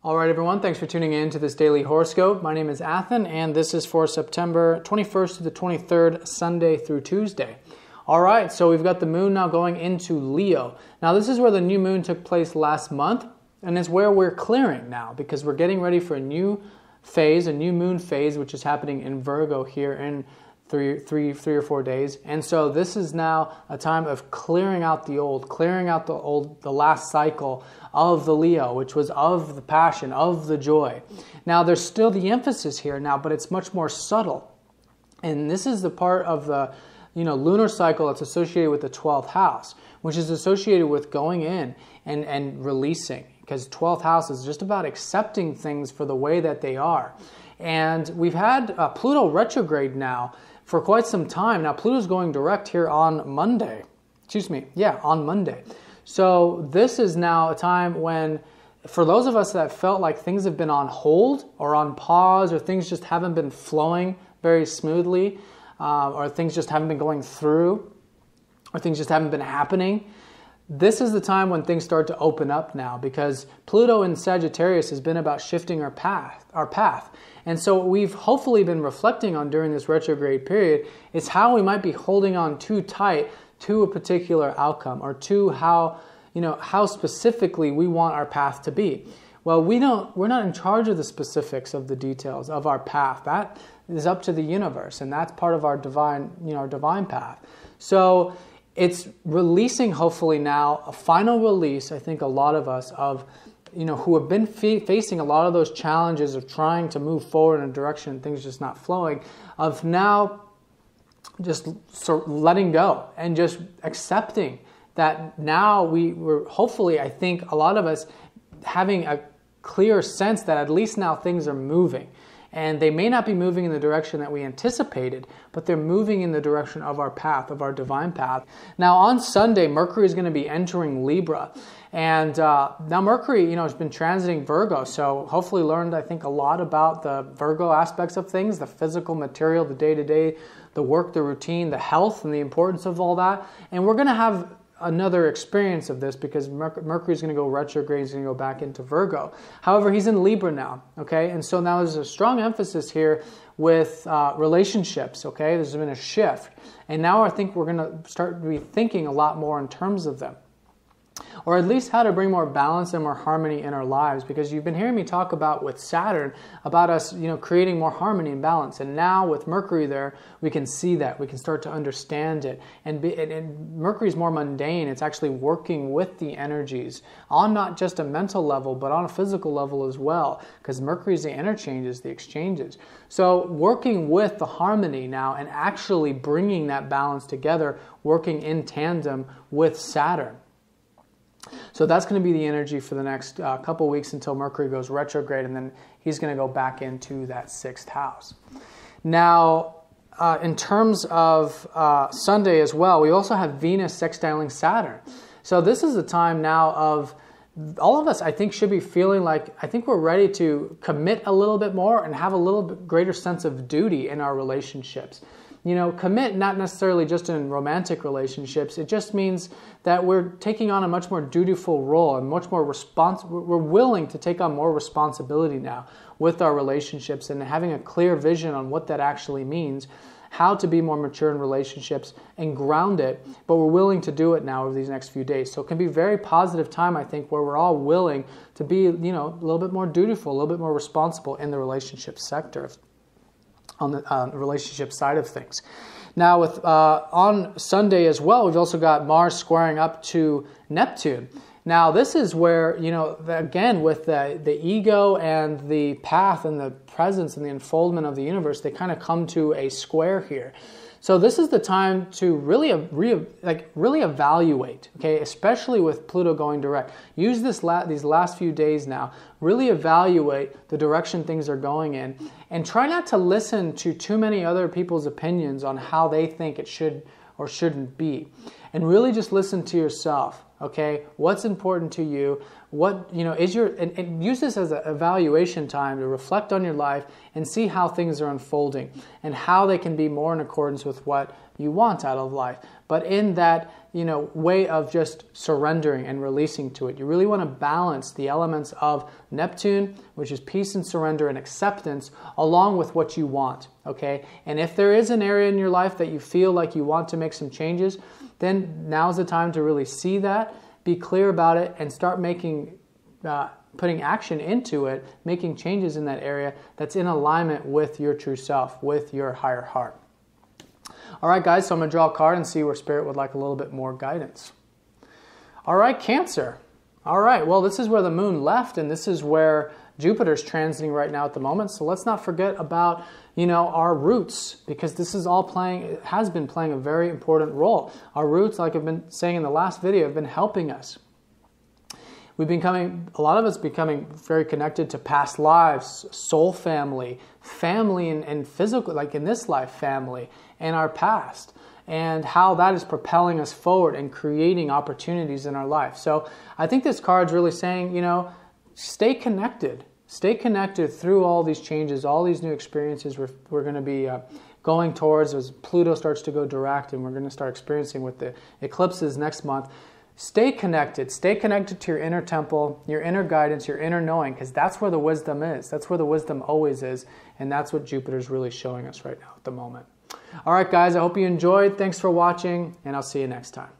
All right, everyone, thanks for tuning in to this daily horoscope. My name is Athen, and this is for September 21st to the 23rd, Sunday through Tuesday. All right, so we've got the moon now going into Leo. Now, this is where the new moon took place last month, and it's where we're clearing now because we're getting ready for a new phase, a new moon phase, which is happening in Virgo here in three or 4 days. And so this is now a time of clearing out the old, the last cycle of the Leo, which was of the passion, of the joy. Now there's still the emphasis here now, but it's much more subtle. And this is the part of the lunar cycle that's associated with the 12th house, which is associated with going in and releasing, because 12th house is just about accepting things for the way that they are. And we've had Pluto retrograde now for quite some time. Now Pluto's going direct here on Monday. On Monday. So this is now a time when, for those of us that felt like things have been on hold or on pause, or things just haven't been flowing very smoothly, or things just haven't been going through, or things just haven't been happening, this is the time when things start to open up now, because Pluto in Sagittarius has been about shifting our path. And so what we've hopefully been reflecting on during this retrograde period is how we might be holding on too tight to a particular outcome, or to how specifically we want our path to be. Well, we're not in charge of the specifics of the details of our path. That is up to the universe, and that's part of our divine path. So it's releasing, hopefully now, a final release, I think a lot of us, of who have been facing a lot of those challenges of trying to move forward in a direction and things just not flowing, of now just sort of letting go and just accepting that now we're hopefully, I think a lot of us having a clear sense that at least now things are moving. And they may not be moving in the direction that we anticipated, but they're moving in the direction of our path, of our divine path. Now on Sunday, Mercury is going to be entering Libra. And now Mercury, has been transiting Virgo. So hopefully learned, I think, a lot about the Virgo aspects of things, the physical material, the day-to-day, the work, the routine, the health, and the importance of all that. And we're going to have another experience of this because Mercury is going to go retrograde, he's going to go back into Virgo. However, he's in Libra now, okay? And so now there's a strong emphasis here with relationships, okay? There's been a shift. And now I think we're going to start to be thinking a lot more in terms of them, or at least how to bring more balance and more harmony in our lives, because you've been hearing me talk about with Saturn about us, creating more harmony and balance. And now with Mercury there, we can see that, we can start to understand it. And Mercury's more mundane. It's actually working with the energies on not just a mental level, but on a physical level as well, because Mercury's the interchanges, the exchanges. So working with the harmony now and actually bringing that balance together, working in tandem with Saturn. So that's going to be the energy for the next couple weeks until Mercury goes retrograde, and then he's going to go back into that 6th house. Now, in terms of Sunday as well, we also have Venus sextiling Saturn. So this is the time now of all of us, I think, should be feeling like, I think we're ready to commit a little bit more and have a little bit greater sense of duty in our relationships. Commit not necessarily just in romantic relationships. It just means that we're taking on a much more dutiful role and much more we're willing to take on more responsibility now with our relationships, and having a clear vision on what that actually means, how to be more mature in relationships and ground it, but we're willing to do it now over these next few days. So it can be a very positive time, I think, where we're all willing to be, a little bit more dutiful, a little bit more responsible in the relationship sector, on the relationship side of things. Now, on Sunday as well, we've also got Mars squaring up to Neptune. Now, this is where, again, with the ego and the path and the presence and the unfoldment of the universe, they kind of come to a square here. So this is the time to really evaluate, okay, especially with Pluto going direct. Use these last few days now, really evaluate the direction things are going in, and try not to listen to too many other people's opinions on how they think it should or shouldn't be. And really just listen to yourself. Okay, what's important to you? What, is your, and use this as an evaluation time to reflect on your life and see how things are unfolding and how they can be more in accordance with what you want out of life. But in that, way of just surrendering and releasing to it. You really want to balance the elements of Neptune, which is peace and surrender and acceptance, along with what you want, okay? And if there is an area in your life that you feel like you want to make some changes, then now's the time to really see that, be clear about it, and start putting action into it, making changes in that area that's in alignment with your true self, with your higher heart. All right, guys, so I'm going to draw a card and see where Spirit would like a little bit more guidance. All right, Cancer. All right, well, this is where the moon left, and this is where Jupiter's transiting right now at the moment. So let's not forget about, our roots, because this is all it has been playing a very important role. Our roots, like I've been saying in the last video, have been helping us. A lot of us becoming very connected to past lives, soul family, and physical, like in this life, family, and our past, and how that is propelling us forward and creating opportunities in our life. So I think this card's really saying, stay connected. Stay connected through all these changes, all these new experiences we're going to be going towards as Pluto starts to go direct, and we're going to start experiencing with the eclipses next month. Stay connected. Stay connected to your inner temple, your inner guidance, your inner knowing, because that's where the wisdom is. That's where the wisdom always is, and that's what Jupiter's really showing us right now at the moment. All right, guys, I hope you enjoyed. Thanks for watching, and I'll see you next time.